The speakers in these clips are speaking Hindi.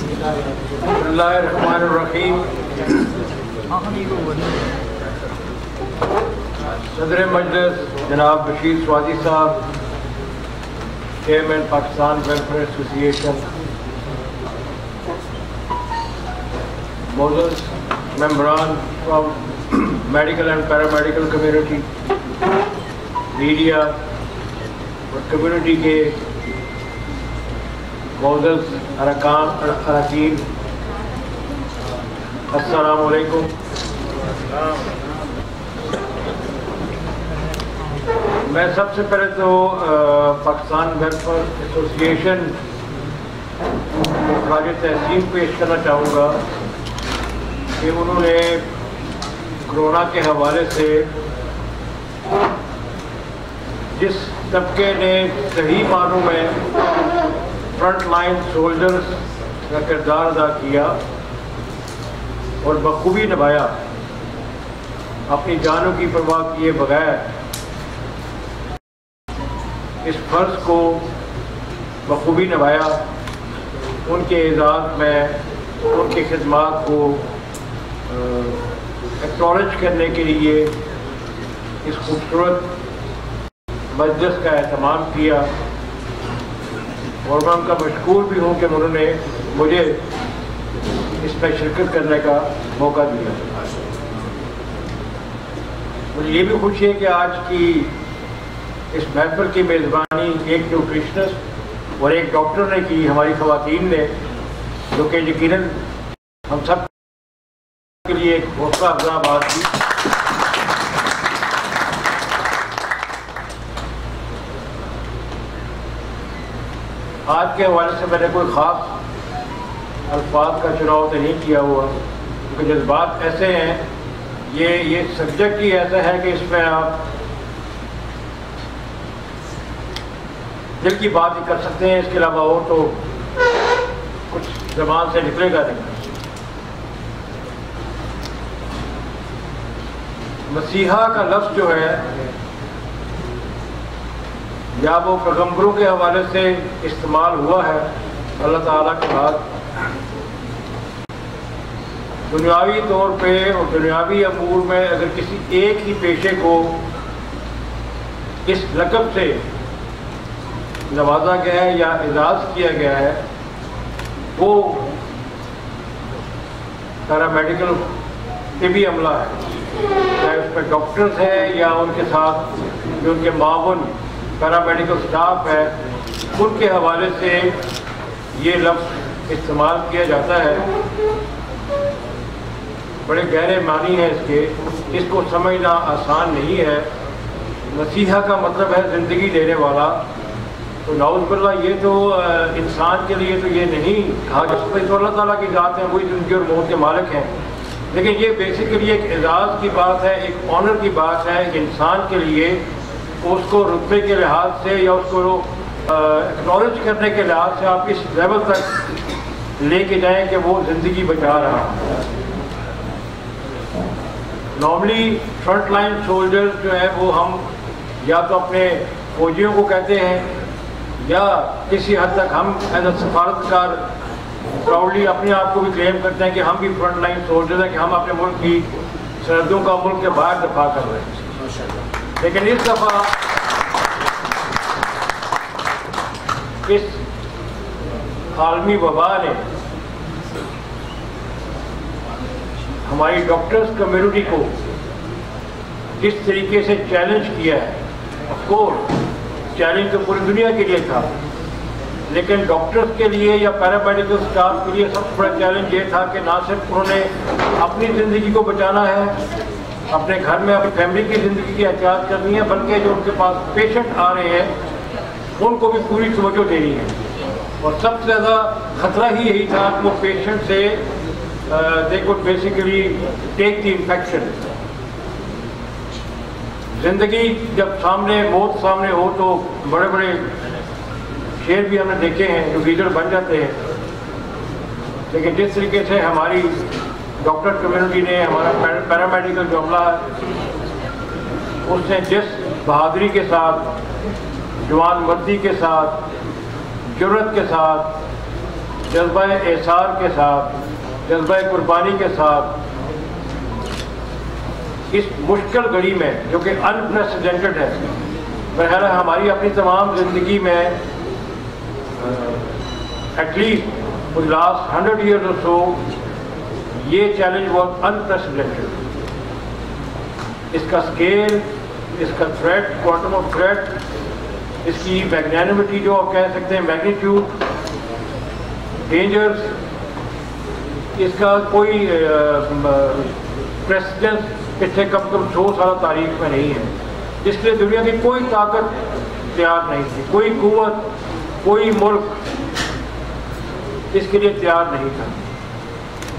बिस्मिल्लाहिर्रहमानिर्रहीम। सदर मजलिस जनाब बशीर स्वादी साहब, चेयरमैन पाकिस्तान वेलफेयर एसोसिएशन, मौजूद मेंबरान from medical and paramedical community, media और कम्युनिटी के मौजूद अरकान, अस्सलामु अलैकुम। मैं सबसे पहले तो पाकिस्तान वेलफेयर एसोसिएशन को खराज तहसीन पेश करना चाहूँगा कि उन्होंने कोरोना के हवाले से जिस तबके ने सही मानों में फ्रंट लाइन सोल्जर्स का किरदार अदा किया और बखूबी निभाया, अपनी जानों की परवाह किए बगैर इस फ़र्ज़ को बखूबी निभाया, उनके एजाज़ में उनकी खिदमात को एक्नॉलेज करने के लिए इस खूबसूरत मजलिस का एहतमाम किया और मैं उनका मशकूर भी हूँ कि उन्होंने मुझे इसमें शिरकत करने का मौका दिया। मुझे ये भी खुशी है कि आज की इस महफिल की मेज़बानी एक न्यूट्रिशनिस्ट और एक डॉक्टर ने की, हमारी ख़वातीन ने, जो कि यकीनन हम सब के लिए एक हौसला अफजा बात थी। आज के हवाले से मैंने कोई ख़ास अल्फाज का चुनाव तो नहीं किया हुआ, क्योंकि जज्बात ऐसे हैं, ये सब्जेक्ट ही ऐसा है कि इसमें आप दिल की बात ही कर सकते हैं, इसके अलावा और तो कुछ ज़बान से निकलेगा नहीं। मसीहा का लफ्ज़ जो है या वो पैगंबरों के हवाले से इस्तेमाल हुआ है अल्लाह ताला के बाद, दुनियावी तौर पे और दुनियावी अमूर में अगर किसी एक ही पेशे को इस लक़ब से नवाजा गया है या एजाज़ किया गया है, वो पैरामेडिकल तिबी अमला है, चाहे उसमें डॉक्टर्स हैं या उनके साथ जो उनके मावन पैरामेडिकल स्टाफ है, उनके हवाले से ये लफ्ज़ इस्तेमाल किया जाता है। बड़े गहरे मानी है इसके, इसको समझना आसान नहीं है। मसीहा का मतलब है ज़िंदगी देने वाला, तो नाउज़ुबिल्लाह ये तो इंसान के लिए तो ये नहीं कहा जा सकता, तो अल्लाह ताला की ज़ात है, वही ज़िंदगी और मौत के मालिक हैं। लेकिन ये बेसिकली एक एजाज़ की बात है, एक ऑनर की बात है एक इंसान के लिए, उसको रुतबे के लिहाज से या उसको एक्नॉलेज करने के लिहाज से आप इस लेवल तक लेके जाएं कि वो ज़िंदगी बचा रहा है। नॉर्मली फ्रंट लाइन सोल्जर्स जो है वो हम या तो अपने फौजियों को कहते हैं या किसी हद तक हम एज अ सफारतकार प्राउडली अपने आप को भी क्लेम करते हैं कि हम भी फ्रंट लाइन सोल्जर्स हैं, कि हम अपने मुल्क की सरहदों का मुल्क के बाहर दफा कर रहे हैं। लेकिन इस दफ़ा इस आलमी वबा ने हमारी डॉक्टर्स कम्युनिटी को जिस तरीके से चैलेंज किया है, ऑफ कोर्स चैलेंज तो पूरी दुनिया के लिए था, लेकिन डॉक्टर्स के लिए या पैरामेडिकल स्टाफ के लिए सबसे बड़ा चैलेंज ये था कि ना सिर्फ उन्होंने अपनी ज़िंदगी को बचाना है, अपने घर में अपनी फैमिली की ज़िंदगी की एहतियात करनी है, बल्कि जो उनके पास पेशेंट आ रहे हैं उनको भी पूरी तवज्जो देनी है। और सबसे ज़्यादा ख़तरा ही यही था कि वो पेशेंट से they could basically take the infection. ज़िंदगी जब सामने मौत सामने हो तो बड़े बड़े शेर भी हमने देखे हैं जो लीडर बन जाते हैं, लेकिन जिस तरीके से हमारी डॉक्टर कम्युनिटी ने, हमारा पैरामेडिकल जो अमला है, उसने जिस बहादुरी के साथ, जवान मर्दी के साथ, जुर्रत के साथ जज्बा एहसार के साथ, जज्बा कुर्बानी के साथ इस मुश्किल घड़ी में जो कि अनप्रेसिडेंटेड है, मेरा ख्याल है हमारी अपनी तमाम ज़िंदगी में एटलीस्ट लास्ट 100 ईयर्स और सो ये चैलेंज बहुत अनप्रेसिडेंटेड। इसका स्केल, इसका थ्रेट, क्वांटम ऑफ थ्रेट, इसकी मैग्नेनिमिटी जो आप कह सकते हैं, मैग्नीट्यूड, डेंजर्स, इसका कोई प्रेसिडेंस पिछले कम 100 साल तारीख में नहीं है। इसलिए दुनिया की कोई ताकत तैयार नहीं थी, कोई कुव्वत, कोई मुल्क इसके लिए तैयार नहीं था।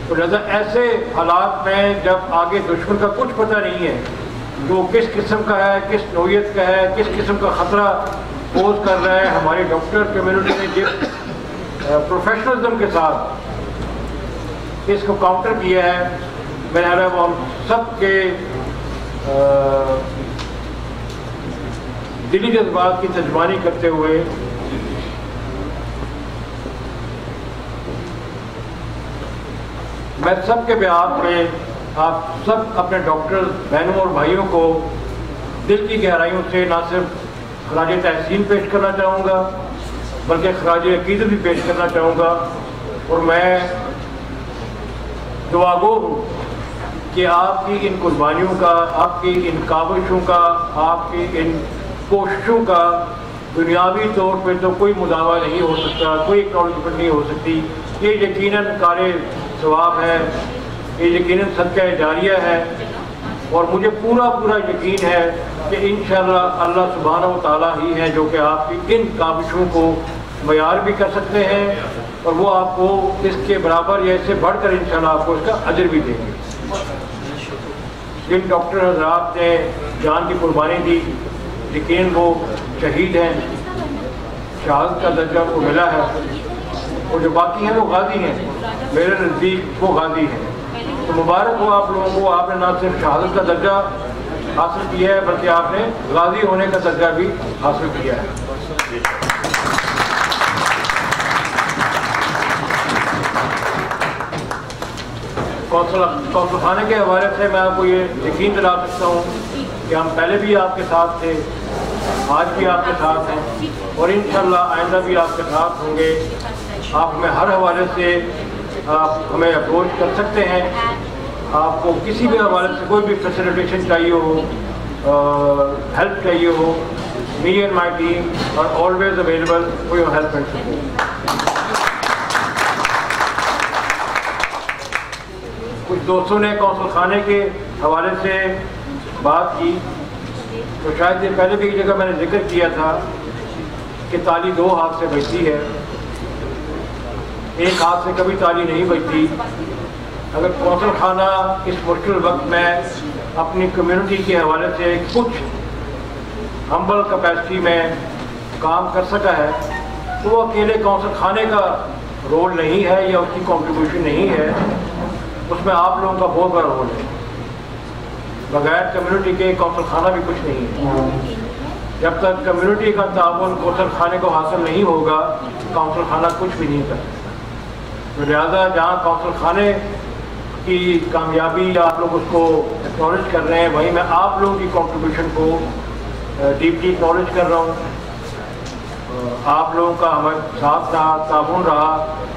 तो लिहाजा ऐसे हालात में जब आगे दुश्मन का कुछ पता नहीं है, जो किस किस्म का है, किस नौयत का है, किस किस्म का ख़तरा पोज कर रहा है, हमारे डॉक्टर कम्युनिटी ने जिस प्रोफेशनलिज्म के साथ इसको काउंटर किया है, मेरा ख्याल है वो हम सब के दिली जज्बात की तर्जमानी करते हुए मैं सब के बिहाफ में आप सब अपने डॉक्टर्स बहनों और भाइयों को दिल की गहराइयों से ना सिर्फ खराज तहसीन पेश करना चाहूँगा बल्कि खराज अकीदत भी पेश करना चाहूँगा। और मैं दुआगो हूँ कि आपकी इन कुर्बानियों का, आपकी इन काविशों का, आपकी इन कोशिशों का दुनियावी तौर पे तो कोई मुदावा नहीं हो सकता, कोई एक्नॉलेजमेंट नहीं हो सकती। ये यकीनन कार सवाब है, ये यकीनन सदका जारिया है। और मुझे पूरा पूरा यकीन है कि इंशाअल्लाह अल्लाह सुब्हानहू व तआला ही है जो कि आपकी इन काविशों को मयार भी कर सकते हैं और वो आपको इसके बराबर या इससे बढ़कर इंशाअल्लाह आपको इसका अजर भी देंगे। जिन डॉक्टर हज़रात ने जान की कुर्बानी दी, यकीन वो शहीद हैं, शहादत का दर्जा को मिला है, और जो बाकी हैं वो गाजी हैं, मेरे नज़दीक वो गाजी हैं। तो मुबारक हो आप लोगों को, आपने ना सिर्फ शहादत का दर्जा हासिल किया है बल्कि आपने गाजी होने का दर्जा भी हासिल किया है। कौंसल खाने के हवाले से मैं आपको ये यकीन दिला सकता हूँ कि हम पहले भी आपके साथ थे, आज भी आपके साथ हैं और इंशाअल्लाह आइंदा भी आपके साथ होंगे। आप हमें हर हवाले से आप हमें अप्रोच कर सकते हैं। आपको किसी भी हवाले से कोई भी फैसिलिटेशन चाहिए हो, हेल्प चाहिए हो, me and my team are always available for your help and support. कुछ दोस्तों ने कौंसल खाने के हवाले से बात की, तो शायद ये पहले भी एक जगह मैंने जिक्र किया था कि ताली दो हाथ से बजती है, एक हाथ से कभी ताली नहीं बजती। अगर कौंसल खाना इस मुश्किल वक्त में अपनी कम्युनिटी के हवाले से कुछ हम्बल कैपेसिटी में काम कर सका है तो वो अकेले कौंसल खाने का रोल नहीं है या उसकी कंट्रीब्यूशन नहीं है, उसमें आप लोगों का बहुत बड़ा रोल है। बगैर कम्युनिटी के कौंसल खाना भी कुछ नहीं है। जब तक कम्युनिटी का ताउन कौंसल खाने को हासिल नहीं होगा, कौंसल खाना कुछ भी नहीं कर सकता। तो लिहाजा जहाँ कौंसल खाने की कामयाबी आप लोग उसको एक्नॉलेज कर रहे हैं, वहीं मैं आप लोगों की कंट्रीब्यूशन को डीपली एक्नॉलेज कर रहा हूँ। आप लोगों का हमारे साथ ताउन रहा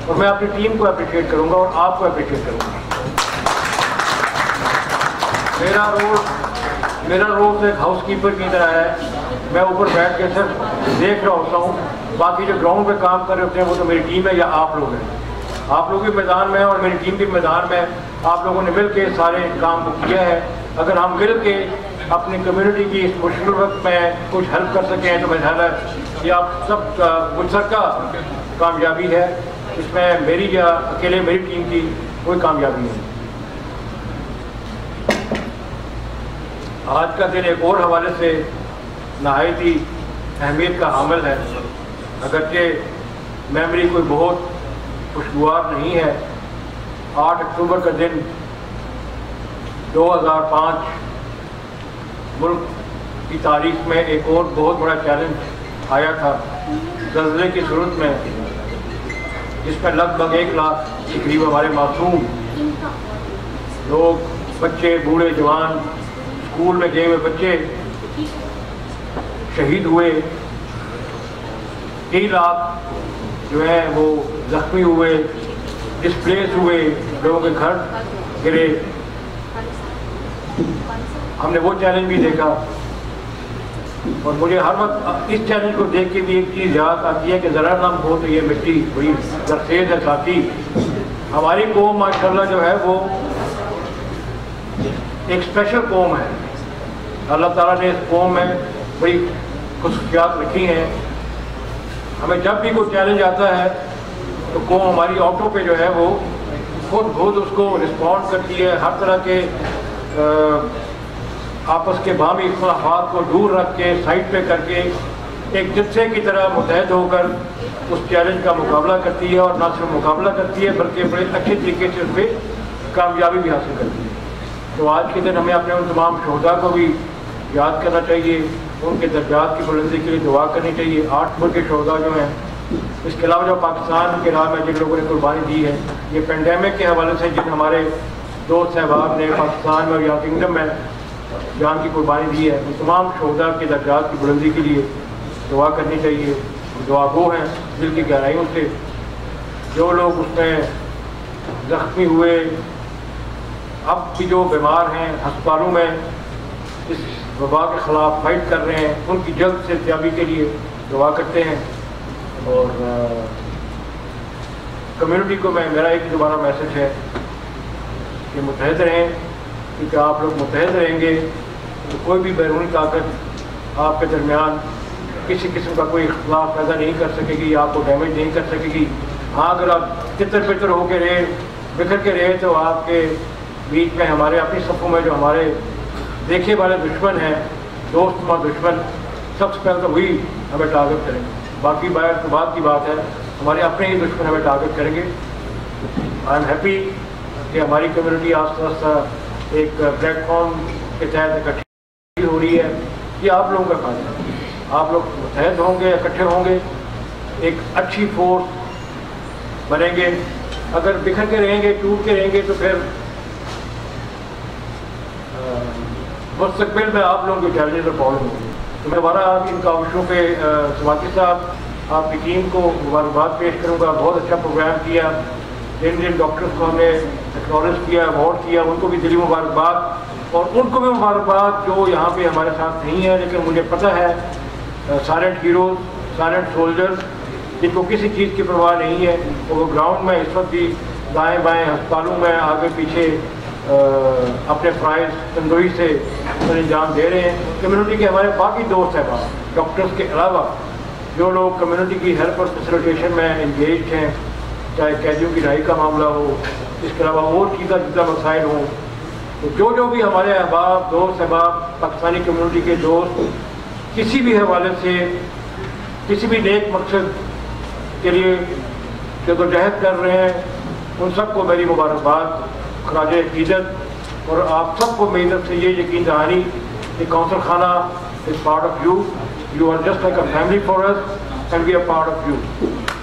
और मैं अपनी टीम को अप्रिशिएट करूँगा और आपको अप्रिशिएट करूँगा। मेरा रोल तो एक हाउसकीपर की तरह है। मैं ऊपर बैठ के सिर्फ देख रहा होता हूँ, बाकी जो ग्राउंड पे काम कर रहे होते हैं वो तो मेरी टीम है या आप लोग हैं। आप लोग भी मैदान में हैं और मेरी टीम भी मैदान में है। आप लोगों ने मिल के सारे काम को किया है। अगर हम मिल के अपनी कम्युनिटी की इस मुश्किल वक्त में कुछ हेल्प कर सकें तो मेरा ख्याल है कि आप सब मुश्तरका कामयाबी है। इसमें मेरी या अकेले मेरी टीम की कोई कामयाबी नहीं। आज का दिन एक और हवाले से नहायत ही अहमियत का हामिल है। अगरचे मेमोरी कोई बहुत खुशगवार नहीं है। 8 अक्टूबर का दिन 2005 मुल्क की तारीख में एक और बहुत बड़ा चैलेंज आया था। ज़ल्ज़ले की सूरत में जिसमें लगभग 1 लाख के करीब हमारे मासूम लोग, बच्चे, बूढ़े, जवान, स्कूल में गए हुए बच्चे शहीद हुए, 3 लाख जो है वो जख्मी हुए, डिस्प्लेस हुए, लोगों के घर गिरे। हमने वो चैलेंज भी देखा और मुझे हर वक्त इस चैलेंज को देख के भी एक चीज़ याद आती है कि ज़रा नम हो तो ये मिट्टी बड़ी जरखेज़ है साथी। हमारी कौम माशाल्लाह जो है वो एक स्पेशल कौम है। अल्लाह ताला ने इस कौम में बड़ी खुसूसियात रखी हैं। हमें जब भी कोई चैलेंज आता है तो कौम हमारी ऑटो पे जो है वो खुद उसको रिस्पॉन्ड करती है। हर तरह के आपस के बामी इख्तिलाफात को दूर रख के, साइड पे करके, एक जत्थे की तरह मुतहद होकर उस चैलेंज का मुकाबला करती है और न सिर्फ मुकाबला करती है बल्कि बड़े अच्छे तरीके से उस पर कामयाबी भी हासिल करती है। तो आज के दिन हमें अपने उन तमाम शोहदा को भी याद करना चाहिए, उनके दर्जात की बुलंदी के लिए दुआ करनी चाहिए। 8 मुल्क के शोहदा जो हैं, इसके अलावा जो पाकिस्तान के राह में जिन लोगों ने कुर्बानी दी है, ये पेंडेमिक के हवाले से जिन हमारे दोस्त सहबाब ने पाकिस्तान में और या किंगडम में जान की कुर्बानी दी है, उन तमाम शोहदा के दर्जात की बुलंदी के लिए दुआ करनी चाहिए। दुआ गो हैं दिल की गहराइयों से। जो लोग उसमें ज़ख्मी हुए, अब भी जो बीमार हैं अस्पतालों में इस वबा के ख़िलाफ़ फाइट कर रहे हैं, उनकी जल्द से सेहतयाबी के लिए दुआ करते हैं। और कम्युनिटी को मेरा एक दोबारा मैसेज है कि मुतहद रहें, क्योंकि आप लोग मुतहद रहेंगे तो कोई भी बैरूनी ताकत आपके दरमियान किसी किस्म का कोई इख्तिलाफ पैदा नहीं कर सकेगी, आपको डैमेज नहीं कर सकेगी। हाँ, अगर आप तितर बितर होकर रहे, बिखर के रहे, तो आपके बीच में हमारे अपनी सफ़ों में जो हमारे देखे वाले दुश्मन हैं, दोस्त व दुश्मन, सबसे पहले तो वही हमें टारगेट करेंगे। बाकी बात की बात है, हमारे अपने ही दुश्मन हमें टारगेट करेंगे। आई एम हैप्पी कि हमारी कम्युनिटी आस्ता आस्ता एक प्लेटफॉर्म के तहत इकट्ठी हो रही है। ये आप लोगों का काम है, आप लोग मुतहद होंगे, इकट्ठे होंगे, एक अच्छी फोर्स बनेंगे। अगर बिखर के रहेंगे, टूट के रहेंगे, तो फिर मुस्तकबिल में आप लोगों के चैलेंज और प्रॉब्लम होंगे। तो मैं दोबारा आप इन काविशों पे सवाती साहब, आपकी टीम को मुबारकबाद पेश करूँगा। बहुत अच्छा प्रोग्राम किया, जिन डॉक्टर्स को हमने एक्नॉलेज किया, अवार्ड किया, उनको भी दिली मुबारकबाद। और उनको भी मुबारकबाद जो यहाँ पे हमारे साथ नहीं है, लेकिन मुझे पता है साइलेंट हीरोज़, साइलेंट सोल्जर्स, जिनको किसी चीज़ की परवाह नहीं है, वो ग्राउंड में इस वक्त भी दाएँ बाएँ अस्पतालों में आगे पीछे अपने फ़राइज़ तंदुरुस्ती से अंजाम दे रहे हैं। कम्युनिटी के हमारे बाकी दोस्त हैं, डॉक्टर्स के अलावा जो लोग कम्युनिटी की हेल्प और फैसिलिटेशन में इंगेज हैं, चाहे कैदियों की रहाई का मामला हो, इसके अलावा और चीज़ा मसाइल हों, तो जो भी हमारे अहबाब, दोस्त अहबाब, पाकिस्तानी कम्युनिटी के दोस्त किसी भी हवाले से किसी भी नेक मकसद के लिए जदोजहद कर रहे हैं, उन सबको मेरी मुबारकबाद, खराज अकीदत। और आप सबको मेरी तरफ से ये यकीन दहानी कि कौंसल खाना is part of you, you are just like a family for us and we are part of you.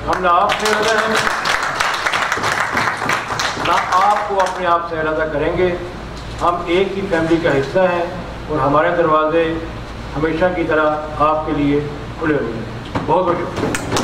हम ना आपसे अलग हैं, ना आपको अपने आप से अलग करेंगे। हम एक ही फैमिली का हिस्सा हैं और हमारे दरवाजे हमेशा की तरह आपके लिए खुले हुए हैं। बहुत बहुत शुक्रिया।